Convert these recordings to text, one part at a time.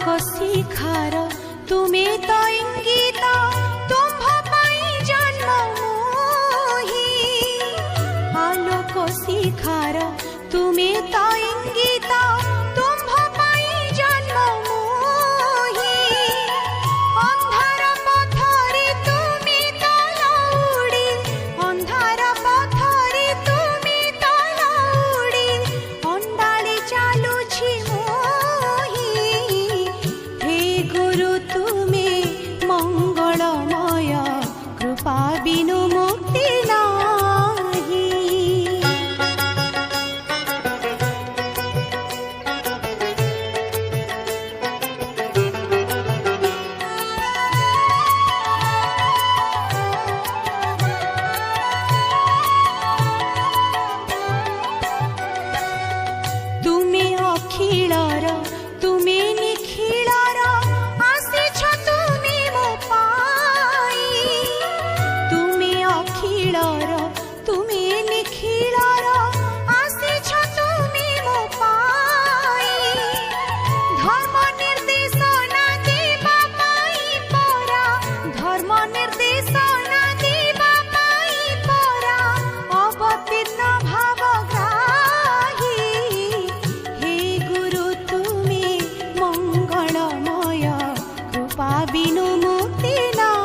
शिखार तुमे तो इंगित तुम्भ पाई जन्म मोही आलोक शिखार तुमे तो इंगित तुम्भ पाई जन्म मोही अंधार पथरे तुमे तो लौड़ी अंधार पथरे तुमे तो लौड़ी अंडाळी चालुछि मोही हे गुरु तुमे मंगलमय कृपा बिनु मुक्ति नाही। तुमे अखिलर तुमे निखिलर आसिछ तुमे मो पाई तुमे अखिलर तुमे निखिलर आसिछ तुमे मो पाई धर्म निर्देशना देवा पाई परा धर्म निर्देशना देवा पाई परा अवतीर्ण भावग्राही हे गुरु तुमे मंगलमय कृपा बिनु मुक्ति नाही।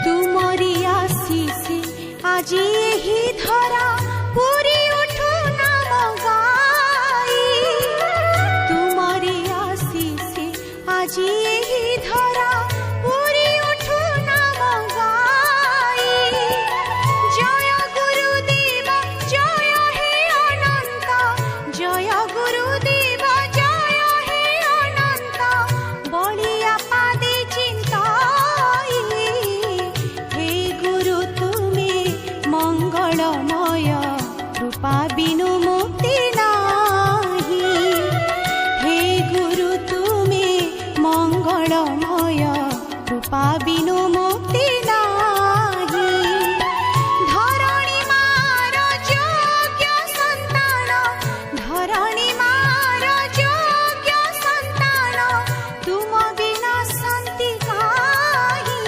तुमरी आशीषे আজি एही धरा पूरी उठू नाम गाई तुमरी आशीषे আজি एही धरा पूरी उठू नाम गाई जय गुरुदेव जय हे अनंत जय गुरुदेव जय हे अनंत बलिया पादे चिंताई हे गुरु तुमे मंगलमय कृपा बिनु मुक्ति नाही। हे गुरु तुमे मंगलमय कृपा बिनु मुक्ति नाही। धरणी मार योग्य संतान धरणी मार योग्य संतान तुम बिना शांति काहि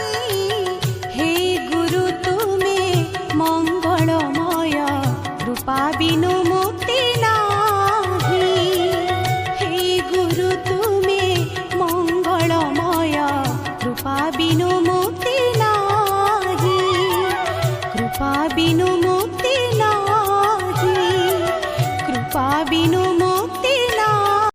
हे गुरु तुमे मंगलमय कृपा बिनु मुक्ति नाही। हे गुरु तुमे मंगलमय कृपा बिनु मुक्ति नाही। कृपा बिनु मुक्ति नाही। कृपा बिनु